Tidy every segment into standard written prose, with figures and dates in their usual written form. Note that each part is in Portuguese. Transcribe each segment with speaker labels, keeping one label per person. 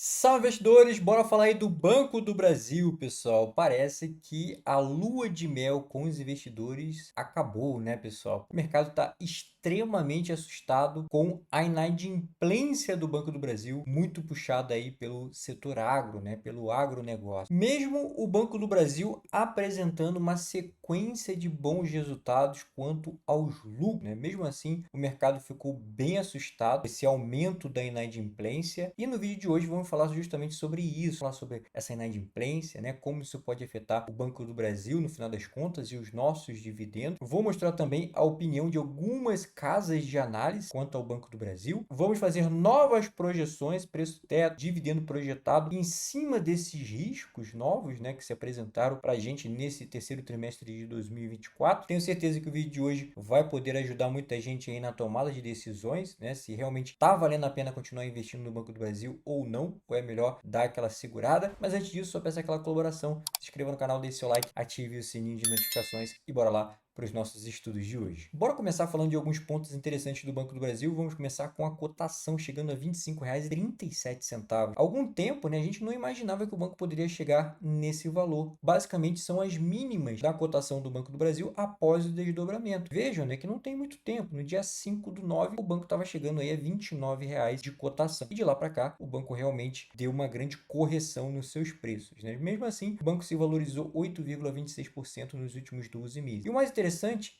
Speaker 1: Salve investidores, bora falar aí do Banco do Brasil, pessoal. Parece que a lua de mel com os investidores acabou, né, pessoal? O mercado está extremamente assustado com a inadimplência do Banco do Brasil, muito puxada aí pelo setor agro, né, pelo agronegócio. Mesmo o Banco do Brasil apresentando uma sequência de bons resultados quanto aos lucros, né? Mesmo assim, o mercado ficou bem assustado com esse aumento da inadimplência. E no vídeo de hoje vamos falar justamente sobre isso, falar sobre essa inadimplência, né? Como isso pode afetar o Banco do Brasil no final das contas e os nossos dividendos. Vou mostrar também a opinião de algumas casas de análise quanto ao Banco do Brasil. Vamos fazer novas projeções, preço teto, dividendo projetado em cima desses riscos novos, né, que se apresentaram para a gente nesse terceiro trimestre de 2024. Tenho certeza que o vídeo de hoje vai poder ajudar muita gente aí na tomada de decisões, né, se realmente está valendo a pena continuar investindo no Banco do Brasil ou não, ou é melhor dar aquela segurada. Mas antes disso, só peço aquela colaboração, se inscreva no canal, deixe seu like, ative o sininho de notificações e bora lá para os nossos estudos de hoje. Bora começar falando de alguns pontos interessantes do Banco do Brasil. Vamos começar com a cotação chegando a R$ 25,37. Há algum tempo, né, a gente não imaginava que o banco poderia chegar nesse valor. Basicamente, são as mínimas da cotação do Banco do Brasil após o desdobramento. Vejam, né, que não tem muito tempo. No dia 5/9, o banco estava chegando aí a R$ 29,00 de cotação. E de lá para cá, o banco realmente deu uma grande correção nos seus preços, né? Mesmo assim, o banco se valorizou 8,26% nos últimos 12 meses. E o mais interessante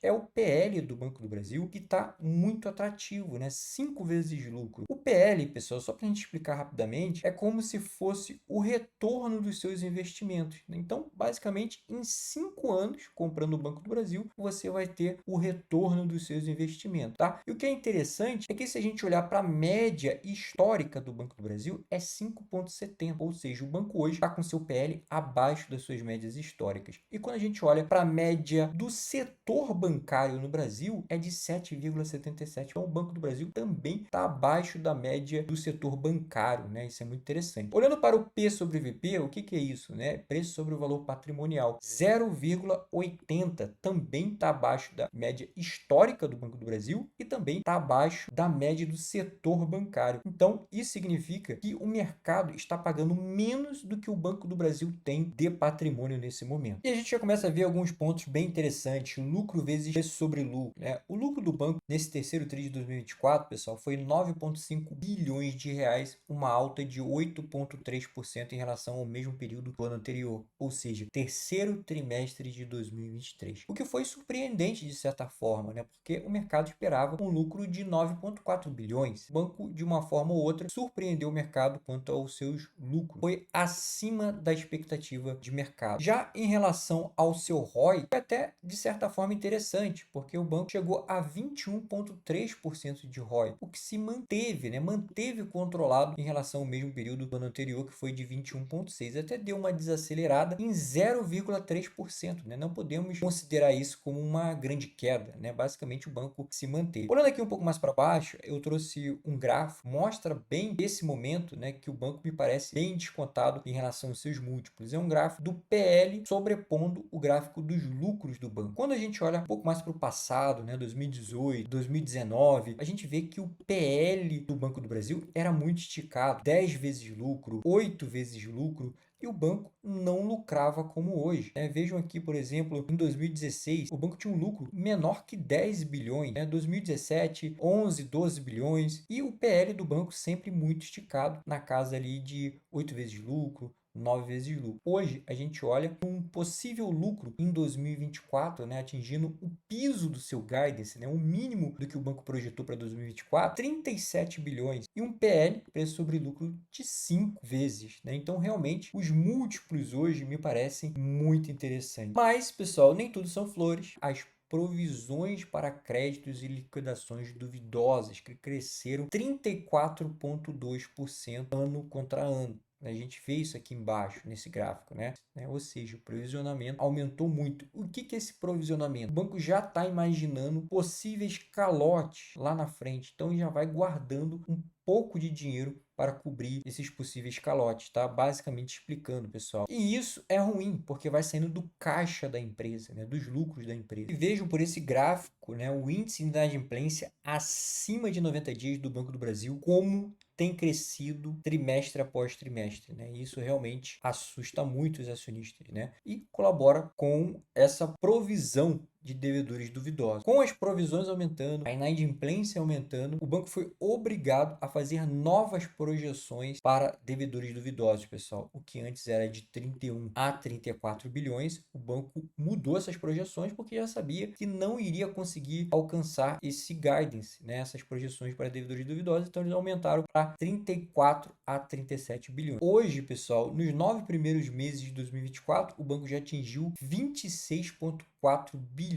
Speaker 1: é o PL do Banco do Brasil, que está muito atrativo, né? 5 vezes lucro. O PL, pessoal, só para a gente explicar rapidamente, é como se fosse o retorno dos seus investimentos. Então, basicamente, em 5 anos, comprando o Banco do Brasil, você vai ter o retorno dos seus investimentos, tá? E o que é interessante é que se a gente olhar para a média histórica do Banco do Brasil, é 5,70, ou seja, o banco hoje está com seu PL abaixo das suas médias históricas. E quando a gente olha para a média do setor bancário no Brasil, é de 7,77. Então, o Banco do Brasil também está abaixo da média do setor bancário, né? Isso é muito interessante. Olhando para o P sobre VP, o que é isso, né? Preço sobre o valor patrimonial, 0,80, também está abaixo da média histórica do Banco do Brasil e também está abaixo da média do setor bancário. Então, isso significa que o mercado está pagando menos do que o Banco do Brasil tem de patrimônio nesse momento. E a gente já começa a ver alguns pontos bem interessantes. Lucro vezes preço sobre lucro, né? O lucro do banco nesse terceiro tri de 2024, pessoal, foi 9,5 bilhões de reais, uma alta de 8,3% em relação ao mesmo período do ano anterior, ou seja, terceiro trimestre de 2023. O que foi surpreendente de certa forma, né? Porque o mercado esperava um lucro de 9,4 bilhões. O banco, de uma forma ou outra, surpreendeu o mercado quanto aos seus lucros. Foi acima da expectativa de mercado. Já em relação ao seu ROI, foi até de certa forma interessante, porque o banco chegou a 21,3% de ROI, o que se manteve, né? Manteve controlado em relação ao mesmo período do ano anterior, que foi de 21,6%. Até deu uma desacelerada em 0,3%, né? Não podemos considerar isso como uma grande queda, né? Basicamente, o banco se manteve. Olhando aqui um pouco mais para baixo, eu trouxe um gráfico, mostra bem esse momento, né, que o banco me parece bem descontado em relação aos seus múltiplos. É um gráfico do PL sobrepondo o gráfico dos lucros do banco. Quando a gente olha um pouco mais para o passado, né, 2018, 2019, a gente vê que o PL do Banco do Brasil era muito esticado, 10 vezes lucro, 8 vezes lucro, e o banco não lucrava como hoje, né? Vejam aqui, por exemplo, em 2016, o banco tinha um lucro menor que 10 bilhões, né? 2017, 11, 12 bilhões, e o PL do banco sempre muito esticado, na casa ali de 8 vezes lucro, 9 vezes lucro. Hoje, a gente olha um possível lucro em 2024, né, atingindo o piso do seu guidance, né, o mínimo do que o banco projetou para 2024, 37 bilhões, e um PL, preço sobre lucro, de 5 vezes, né? Então, realmente, os múltiplos hoje me parecem muito interessantes. Mas, pessoal, nem tudo são flores. As provisões para créditos e liquidações duvidosas, que cresceram 34,2% ano contra ano. A gente vê isso aqui embaixo, nesse gráfico, né? Ou seja, o provisionamento aumentou muito. O que é esse provisionamento? O banco já está imaginando possíveis calotes lá na frente, então já vai guardando um pouco de dinheiro para cobrir esses possíveis calotes, tá? Basicamente explicando, pessoal. E isso é ruim, porque vai saindo do caixa da empresa, né? Dos lucros da empresa. E vejam por esse gráfico, né? O índice de inadimplência acima de 90 dias do Banco do Brasil, como tem crescido trimestre após trimestre, né? E isso realmente assusta muito os acionistas, né? E colabora com essa provisão de devedores duvidosos. Com as provisões aumentando, a inadimplência aumentando, o banco foi obrigado a fazer novas projeções para devedores duvidosos, pessoal. O que antes era de 31 a 34 bilhões, o banco mudou essas projeções porque já sabia que não iria conseguir alcançar esse guidance, né? Essas projeções para devedores duvidosos, então eles aumentaram para 34 a 37 bilhões. Hoje, pessoal, nos 9 primeiros meses de 2024, o banco já atingiu 26,4 bilhões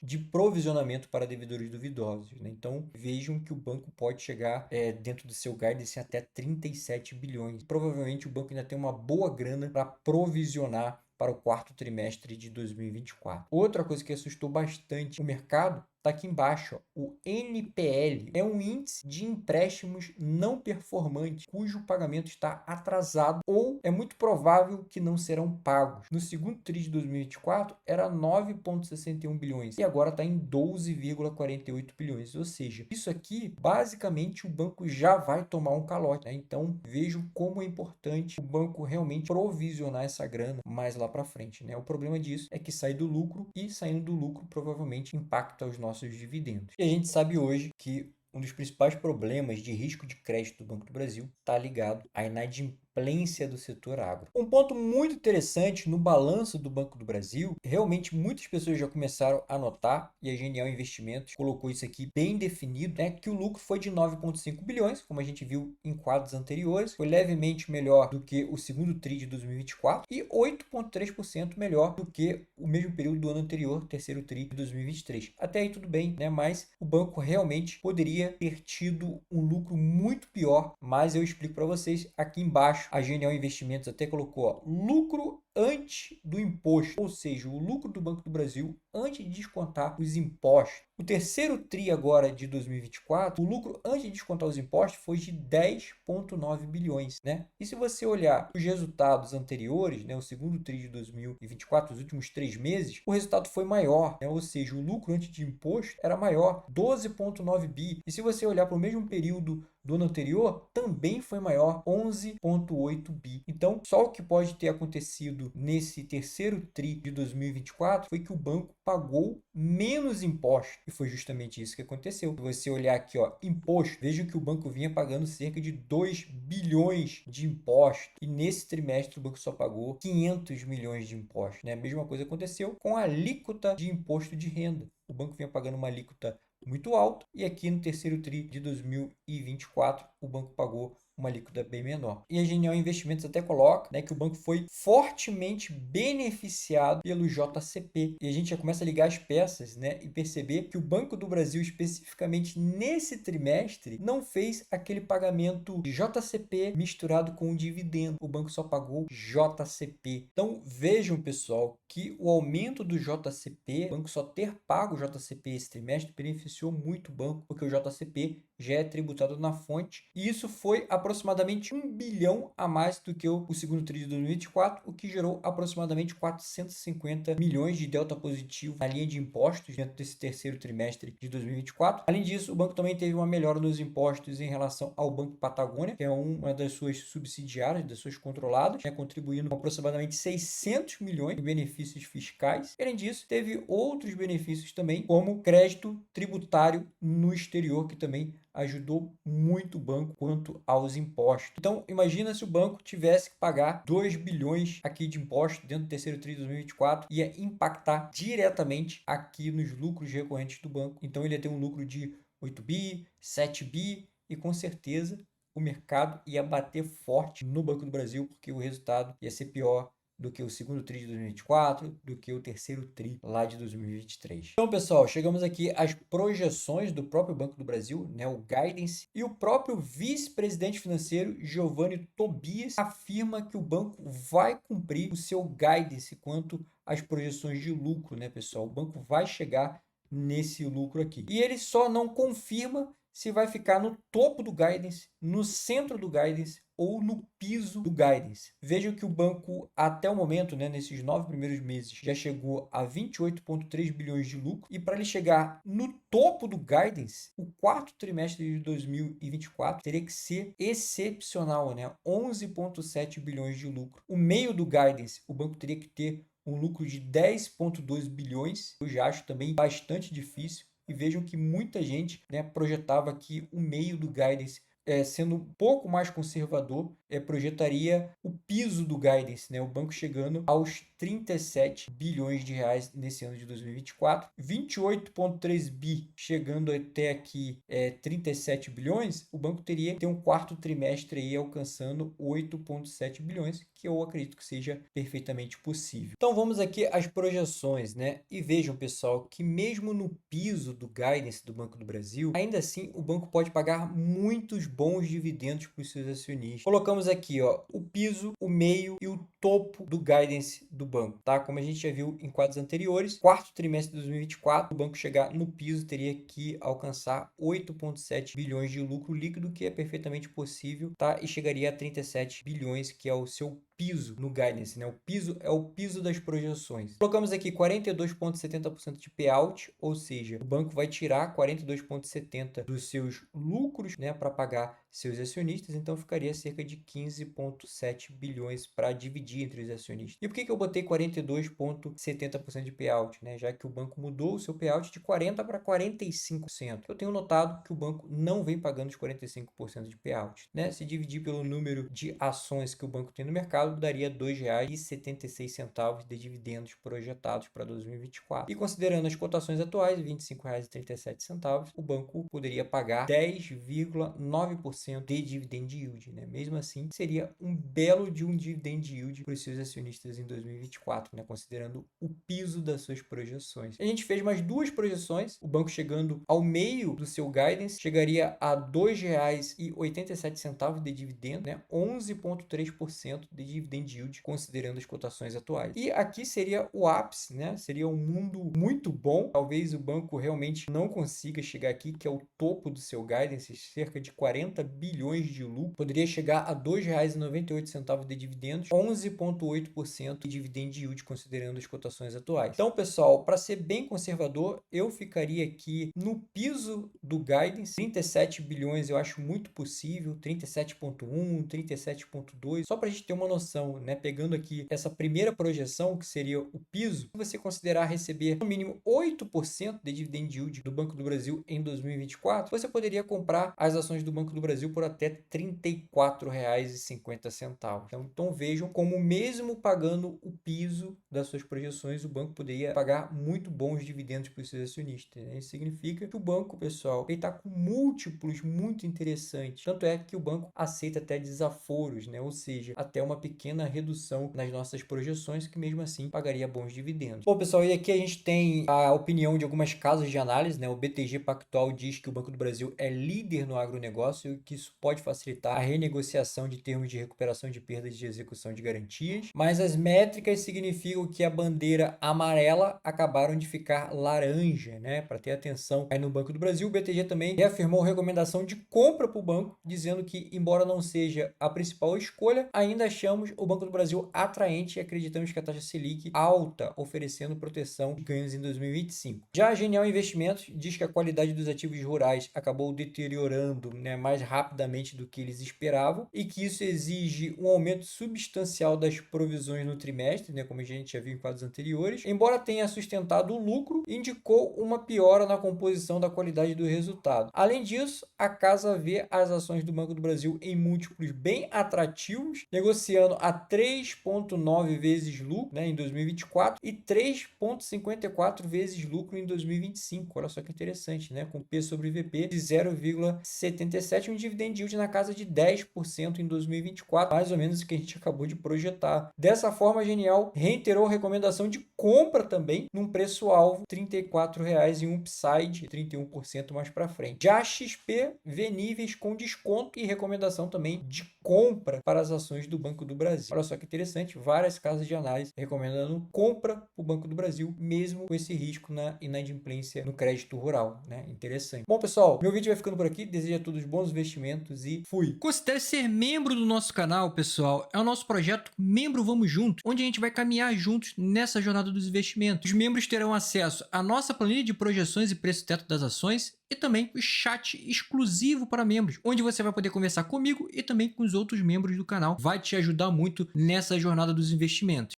Speaker 1: de provisionamento para devedores duvidosos, né? Então, vejam que o banco pode chegar dentro do seu guidance até 37 bilhões. Provavelmente o banco ainda tem uma boa grana para provisionar para o quarto trimestre de 2024. Outra coisa que assustou bastante o mercado está aqui embaixo, ó. O NPL é um índice de empréstimos não performantes, cujo pagamento está atrasado ou é muito provável que não serão pagos. No segundo TRI de 2024 era 9,61 bilhões e agora está em 12,48 bilhões. Ou seja, isso aqui basicamente o banco já vai tomar um calote, né? Então vejo como é importante o banco realmente provisionar essa grana mais lá para frente, né? O problema disso é que sai do lucro e saindo do lucro provavelmente impacta os nossos dividendos. E a gente sabe hoje que um dos principais problemas de risco de crédito do Banco do Brasil está ligado à inadimplência do setor agro. Um ponto muito interessante no balanço do Banco do Brasil, realmente muitas pessoas já começaram a notar, e a Genial Investimentos colocou isso aqui bem definido, né, que o lucro foi de 9,5 bilhões, como a gente viu em quadros anteriores, foi levemente melhor do que o segundo TRI de 2024 e 8,3% melhor do que o mesmo período do ano anterior, terceiro TRI de 2023. Até aí tudo bem, né, mas o banco realmente poderia ter tido um lucro muito pior, mas eu explico para vocês aqui embaixo. A Genial Investimentos até colocou, ó, lucro antes do imposto, ou seja, o lucro do Banco do Brasil antes de descontar os impostos. O terceiro TRI agora de 2024, o lucro antes de descontar os impostos foi de 10,9 bilhões, né? E se você olhar os resultados anteriores, né, o segundo TRI de 2024, os últimos 3 meses, o resultado foi maior, né? Ou seja, o lucro antes de imposto era maior, 12,9 bi. E se você olhar para o mesmo período do ano anterior, também foi maior, 11,8 bi. Então, só o que pode ter acontecido nesse terceiro TRI de 2024 foi que o banco pagou menos impostos. E foi justamente isso que aconteceu. Se você olhar aqui, ó, imposto, veja que o banco vinha pagando cerca de 2 bilhões de impostos. E nesse trimestre o banco só pagou 500 milhões de impostos, né? A mesma coisa aconteceu com a alíquota de imposto de renda. O banco vinha pagando uma alíquota muito alto e aqui no terceiro TRI de 2024 o banco pagou uma alíquota bem menor. E a Genial Investimentos até coloca, né, que o banco foi fortemente beneficiado pelo JCP. E a gente já começa a ligar as peças, né, e perceber que o Banco do Brasil, especificamente nesse trimestre, não fez aquele pagamento de JCP misturado com o dividendo. O banco só pagou JCP. Então vejam, pessoal, que o aumento do JCP, o banco só ter pago o JCP esse trimestre, beneficiou muito o banco, porque o JCP já é tributado na fonte, e isso foi aproximadamente 1 bilhão a mais do que o segundo TRI de 2024, o que gerou aproximadamente 450 milhões de delta positivo na linha de impostos dentro desse terceiro trimestre de 2024. Além disso, o banco também teve uma melhora nos impostos em relação ao Banco Patagônia, que é uma das suas subsidiárias, das suas controladas, né, contribuindo com aproximadamente 600 milhões de benefícios fiscais. Além disso, teve outros benefícios também, como crédito tributário no exterior, que também ajudou muito o banco quanto aos impostos. Então, imagina se o banco tivesse que pagar 2 bilhões aqui de impostos dentro do terceiro TRI de 2024, ia impactar diretamente aqui nos lucros recorrentes do banco. Então, ele ia ter um lucro de 8 bi, 7 bi e com certeza o mercado ia bater forte no Banco do Brasil, porque o resultado ia ser pior do que o segundo TRI de 2024, do que o terceiro TRI lá de 2023. Então, pessoal, chegamos aqui às projeções do próprio Banco do Brasil, né, o guidance, e o próprio vice-presidente financeiro, Giovanni Tobias, afirma que o banco vai cumprir o seu guidance quanto às projeções de lucro, né, pessoal? O banco vai chegar nesse lucro aqui. E ele só não confirma se vai ficar no topo do guidance, no centro do guidance ou no piso do guidance. Vejam que o banco, até o momento, né, nesses 9 primeiros meses, já chegou a 28,3 bilhões de lucro. E para ele chegar no topo do guidance, o quarto trimestre de 2024 teria que ser excepcional, né? 11,7 bilhões de lucro. O meio do guidance, o banco teria que ter um lucro de 10,2 bilhões. Eu já acho também bastante difícil. E vejam que muita gente, né, projetava que o meio do guidance, sendo um pouco mais conservador, projetaria o piso do guidance, né? O banco chegando aos 37 bilhões de reais nesse ano de 2024, 28,3 bi chegando até aqui 37 bilhões, o banco teria que ter um quarto trimestre aí alcançando 8,7 bilhões, que eu acredito que seja perfeitamente possível. Então vamos aqui às projeções, né? E vejam, pessoal, que mesmo no piso do guidance do Banco do Brasil, ainda assim o banco pode pagar muitos bons dividendos para os seus acionistas. Colocamos aqui, ó, o piso, o meio e o topo do guidance do banco, tá? Como a gente já viu em quadros anteriores, quarto trimestre de 2024, o banco chegar no piso teria que alcançar 8,7 bilhões de lucro líquido, que é perfeitamente possível, tá? E chegaria a 37 bilhões, que é o seu piso no guidance, né? O piso é o piso das projeções. Colocamos aqui 42,70% de payout, ou seja, o banco vai tirar 42,70% dos seus lucros, né, para pagar seus acionistas, então ficaria cerca de 15,7 bilhões para dividir entre os acionistas. E por que eu botei 42,70% de payout, né? Já que o banco mudou o seu payout de 40% para 45%. Eu tenho notado que o banco não vem pagando os 45% de payout, né? Se dividir pelo número de ações que o banco tem no mercado, daria R$ 2,76 de dividendos projetados para 2024. E considerando as cotações atuais, R$ 25,37, o banco poderia pagar 10,9% de dividend yield, né? Mesmo assim, seria um belo de um dividend yield para os seus acionistas em 2024, né? Considerando o piso das suas projeções. A gente fez mais duas projeções, o banco chegando ao meio do seu guidance, chegaria a R$ 2,87 de dividendo, né? 11,3% de dividend yield, considerando as cotações atuais. E aqui seria o ápice, né? Seria um mundo muito bom. Talvez o banco realmente não consiga chegar aqui, que é o topo do seu guidance, cerca de 40 bilhões de lucro. Poderia chegar a R$ 2,98 de dividendos, 11,8% de dividend yield, considerando as cotações atuais. Então, pessoal, para ser bem conservador, eu ficaria aqui no piso do guidance. 37 bilhões eu acho muito possível, 37,1, 37,2, só para a gente ter uma noção, né? Pegando aqui essa primeira projeção, que seria o piso, se você considerar receber no mínimo 8% de dividend yield do Banco do Brasil em 2024, você poderia comprar as ações do Banco do Brasil por até R$ 34,50. Então vejam como mesmo pagando o piso das suas projeções, o banco poderia pagar muito bons dividendos para os seus acionistas, né? Isso significa que o banco, pessoal, ele está com múltiplos muito interessantes. Tanto é que o banco aceita até desaforos, né? Ou seja, até uma pequena redução nas nossas projeções, que mesmo assim pagaria bons dividendos. Bom, pessoal, e aqui a gente tem a opinião de algumas casas de análise, né? O BTG Pactual diz que o Banco do Brasil é líder no agronegócio e que isso pode facilitar a renegociação de termos de recuperação de perdas de execução de garantias, mas as métricas significam que a bandeira amarela acabaram de ficar laranja, né? Para ter atenção aí no Banco do Brasil, o BTG também reafirmou recomendação de compra para o banco, dizendo que, embora não seja a principal escolha, ainda achamos o Banco do Brasil atraente e acreditamos que a taxa Selic alta, oferecendo proteção de ganhos em 2025. Já a Genial Investimentos diz que a qualidade dos ativos rurais acabou deteriorando, né, mais rapidamente do que eles esperavam e que isso exige um aumento substancial das provisões no trimestre, né, como a gente já viu em quadros anteriores. Embora tenha sustentado o lucro, indicou uma piora na composição da qualidade do resultado. Além disso, a casa vê as ações do Banco do Brasil em múltiplos bem atrativos, negociando a 3,9 vezes lucro, né, em 2024 e 3,54 vezes lucro em 2025. Olha só que interessante, né? Com P sobre VP de 0,77, um dividend yield na casa de 10% em 2024, mais ou menos o que a gente acabou de projetar projetar. Dessa forma, a Genial reiterou a recomendação de compra também, num preço-alvo R$ 34,00 e um upside 31% mais para frente. Já a XP vê níveis com desconto e recomendação também de compra para as ações do Banco do Brasil. Olha só que interessante, várias casas de análise recomendando compra para o Banco do Brasil, mesmo com esse risco na inadimplência no crédito rural, né? Interessante. Bom, pessoal, meu vídeo vai ficando por aqui. Desejo a todos bons investimentos e fui! Considere ser membro do nosso canal, pessoal. É o nosso projeto Membro Vamos Junto, onde a gente vai caminhar juntos nessa jornada dos investimentos. Os membros terão acesso à nossa planilha de projeções e preço-teto das ações e também o chat exclusivo para membros, onde você vai poder conversar comigo e também com os outros membros do canal. Vai te ajudar muito nessa jornada dos investimentos.